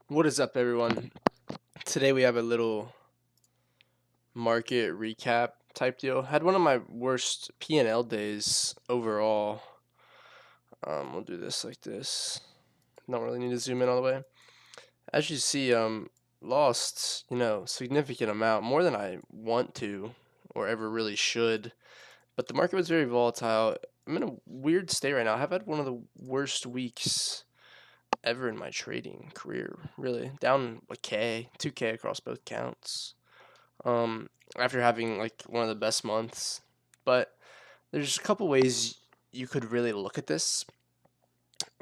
What is up, everyone? Today we have a little market recap type deal. Had one of my worst P&L days overall. We'll do this like this. Don't really need to zoom in all the way. As you see, lost, significant amount, more than I want to or ever really should. But the market was very volatile. I'm in a weird state right now. I've had one of the worst weeks ever in my trading career, really. Down a K, 2K across both counts. After having like one of the best months. But there's a couple ways you could really look at this.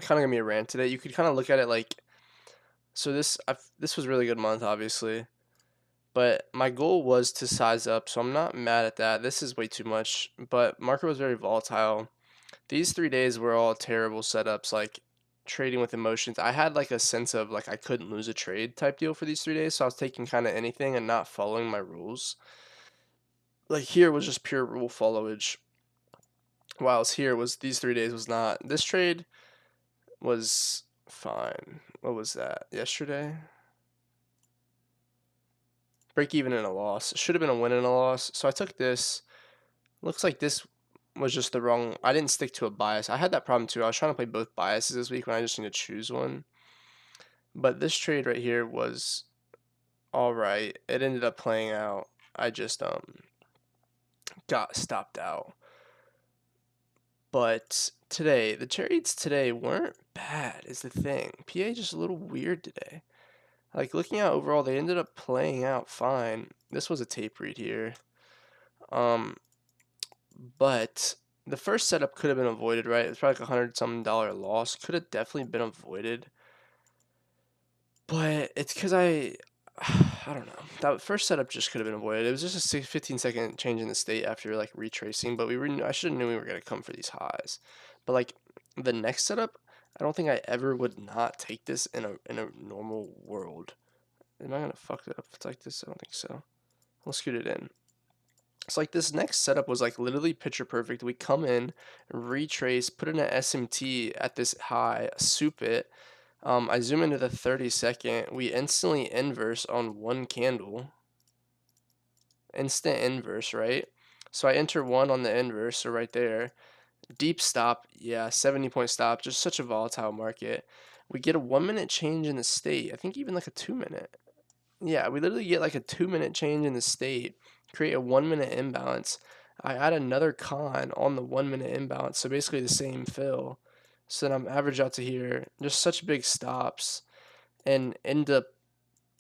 Kind of gonna be a rant today. You could kind of look at it like, so this was a really good month, obviously, but my goal was to size up, so I'm not mad at that. This is way too much, but market was very volatile. These 3 days were all terrible setups, like trading with emotions. I had like a sense of like I couldn't lose a trade type deal for these 3 days, so I was taking kind of anything and not following my rules. Like here was just pure rule followage. Whilst here was these 3 days was not. This trade was fine. What was that? Yesterday? Break even and a loss. It should have been a win and a loss. So I took this. Looks like this was just the wrong. I didn't stick to a bias. I had that problem too. I was trying to play both biases this week when I just need to choose one. But this trade right here was all right. It ended up playing out. I just got stopped out. But today, the trades today weren't bad, is the thing. PA just a little weird today. Like, looking at overall, they ended up playing out fine. This was a tape read here. But the first setup could have been avoided, right? It's probably like $100-something loss. Could have definitely been avoided. But it's because I don't know. That first setup just could have been avoided. It was just a 15-second change in the state after like retracing, but I should have knew we were gonna come for these highs. But like the next setup, I don't think I ever would not take this in a normal world. Am I gonna fuck it up if it's like this? I don't think so. We'll scoot it in. It's like this next setup was like literally picture perfect. We come in, retrace, put in an SMT at this high, soup it. I zoom into the 30-second. We instantly inverse on one candle. Instant inverse, right? So I enter one on the inverse, so right there. Deep stop, yeah, 70-point stop. Just such a volatile market. We get a 1 minute change in the state. I think even like a 2 minute. Yeah, we literally get like a 2 minute change in the state, create a 1 minute imbalance. I add another con on the 1 minute imbalance, so basically the same fill. So then I'm average out to here, just such big stops, and end up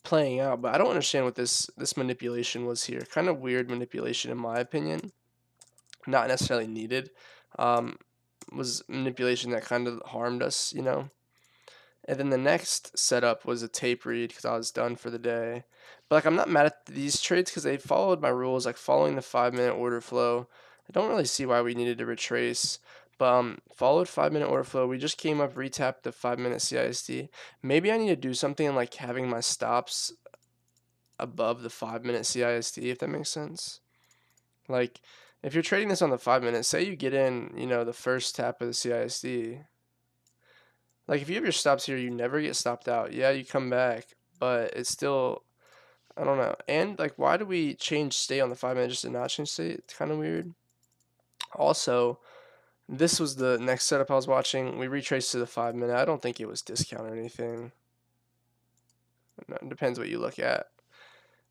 playing out. But I don't understand what this manipulation was here. Kind of weird manipulation in my opinion. Not necessarily needed. Was manipulation that kind of harmed us, you know. And then the next setup was a tape read because I was done for the day. But like I'm not mad at these trades because they followed my rules, like following the 5 minute order flow. I don't really see why we needed to retrace. But followed 5 minute order flow. We just came up, retapped the 5 minute CISD. Maybe I need to do something like having my stops above the 5 minute CISD, if that makes sense. Like if you're trading this on the 5 minute, say you get in, the first tap of the CISD. Like if you have your stops here, you never get stopped out. Yeah, you come back, but it's still, I don't know. And like, why do we change state on the 5 minute just to not change state? It's kind of weird. Also, this was the next setup I was watching. We retraced to the 5 minute. I don't think it was discount or anything. It depends what you look at.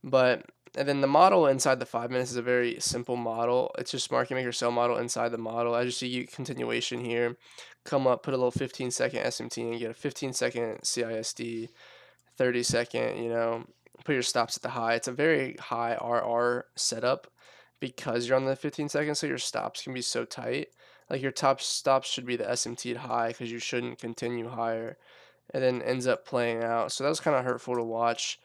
But and then the model inside the 5 minutes is a very simple model. It's just market maker sell model inside the model. As you see, you continuation here, come up, put a little 15-second SMT and get a 15-second CISD, 30-second, put your stops at the high. It's a very high RR setup because you're on the 15 seconds, so your stops can be so tight. Like your top stops should be the SMT high because you shouldn't continue higher, and then ends up playing out. So that was kind of hurtful to watch.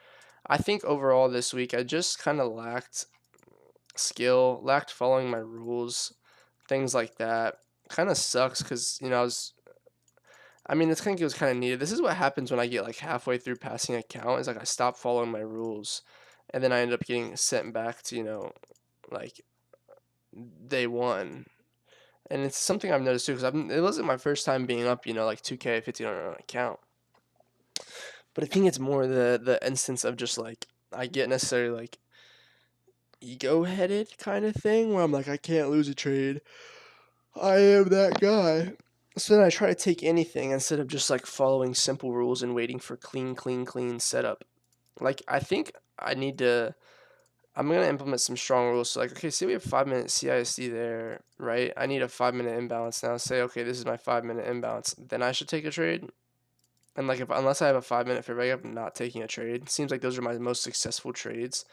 I think overall this week I just kind of lacked skill, lacked following my rules, things like that. Kind of sucks because I think it was kind of needed. This is what happens when I get like halfway through passing a count. Is like I stop following my rules, and then I end up getting sent back to like day one. And it's something I've noticed too because it wasn't my first time being up like 2K 15 on an account. But I think it's more the instance of just like I get necessarily like ego headed kind of thing where I'm like I can't lose a trade. I am that guy. So then I try to take anything instead of just like following simple rules and waiting for clean setup. Like I think I need to. I'm gonna implement some strong rules. So like, okay, say we have 5 minute CISD there, right? I need a 5 minute imbalance now. Say, okay, this is my 5 minute imbalance. Then I should take a trade. And like, if unless I have a 5 minute fair value, I'm not taking a trade. It seems like those are my most successful trades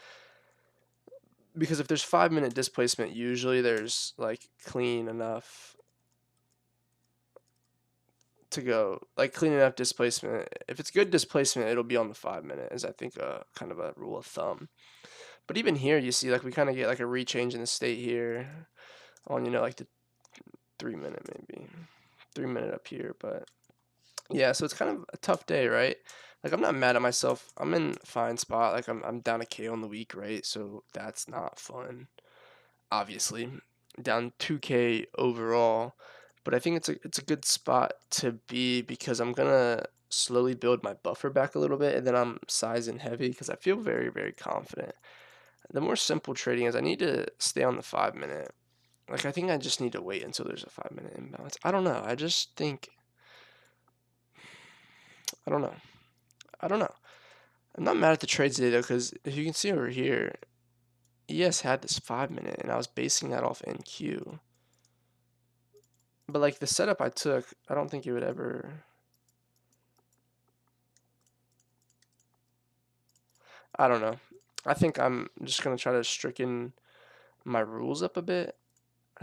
because if there's 5 minute displacement, usually there's like clean enough to go, like clean enough displacement. If it's good displacement, it'll be on the 5 minute, is I think a kind of a rule of thumb. But even here, you see, like we kind of get like a rechange in the state here on, like the 3 minute maybe, 3 minute up here. But yeah, so it's kind of a tough day, right? Like I'm not mad at myself. I'm in a fine spot. Like I'm down a K on the week, right? So that's not fun. Obviously, down 2K overall, but I think it's a good spot to be because I'm gonna slowly build my buffer back a little bit, and then I'm size and heavy because I feel very very confident. The more simple trading is I need to stay on the 5 minute. Like I think I just need to wait until there's a 5 minute imbalance. I don't know. I just think I don't know. I don't know. I'm not mad at the trades today though, because if you can see over here, ES had this 5 minute, and I was basing that off NQ. But like the setup I took, I don't think it would ever. I don't know. I think I'm just gonna try to stricken my rules up a bit.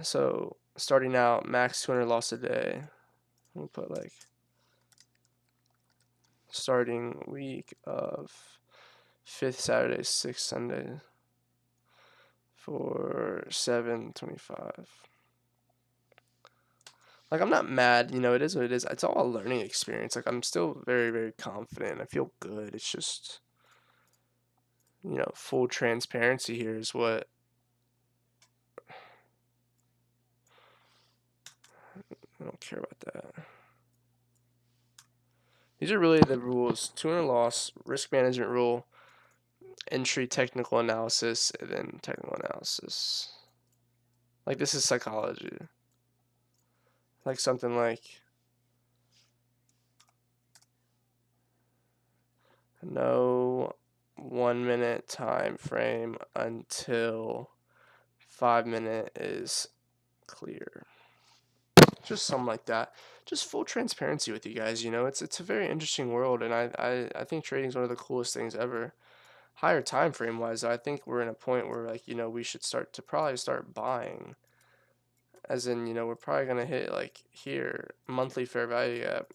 So starting out, max 200 loss a day. We'll put like starting week of 5th Saturday, 6th Sunday for 725. Like I'm not mad, it is what it is. It's all a learning experience. Like I'm still very, very confident. I feel good. It's just, full transparency here is what I don't care about that. These are really the rules: 200 loss, risk management rule, entry technical analysis, and then technical analysis. Like this is psychology. Like something like no 1 minute time frame until 5 minute is clear. Just something like that. Just full transparency with you guys. It's a very interesting world, and I think trading is one of the coolest things ever. Higher time frame wise, I think we're in a point where like we should probably start buying. As in, we're probably gonna hit like here monthly fair value gap.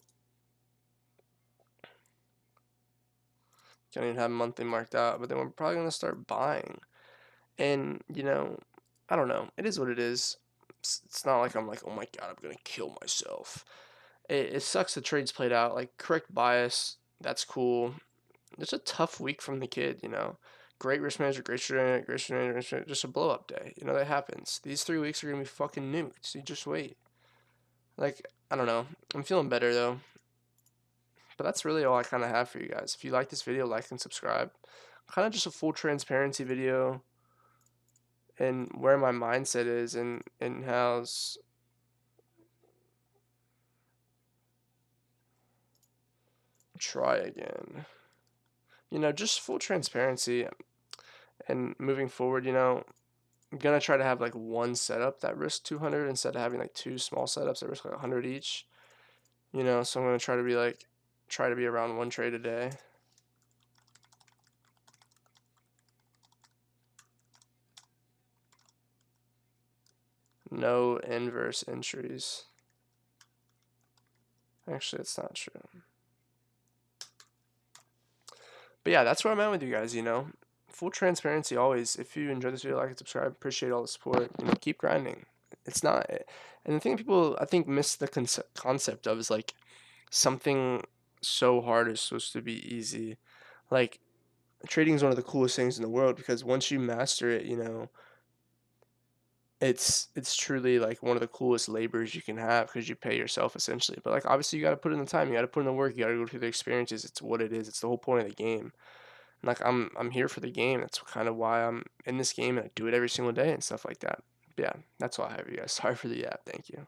Can't even have monthly marked out, but then we're probably gonna start buying. And I don't know. It is what it is. It's not like I'm like, oh my god, I'm gonna kill myself. It sucks the trades played out. Like correct bias, that's cool. It's a tough week from the kid. Great risk manager, great strategy, great strategy, great strategy, just a blow up day. That happens. These 3 weeks are gonna be fucking nuked. So you just wait. Like I don't know. I'm feeling better though. But that's really all I kind of have for you guys. If you like this video, like and subscribe. Kind of just a full transparency video and where my mindset is and how's try again. Just full transparency and moving forward, I'm gonna try to have like one setup that risks 200 instead of having like two small setups that risk like 100 each. So I'm gonna try to be around one trade a day. No inverse entries. Actually, it's not true. But yeah, that's where I'm at with you guys, Full transparency always. If you enjoyed this video, like and subscribe. Appreciate all the support. Keep grinding. It's not. And the thing people, I think, miss the concept of is like something so hard is supposed to be easy. Like, trading is one of the coolest things in the world because once you master it, it's truly like one of the coolest labors you can have because you pay yourself essentially. But like obviously you got to put in the time, you got to put in the work, you got to go through the experiences. It's what it is. It's the whole point of the game. And like I'm here for the game. That's kind of why I'm in this game and I do it every single day and stuff like that. But yeah, that's all I have for you guys. Sorry for the app. Thank you.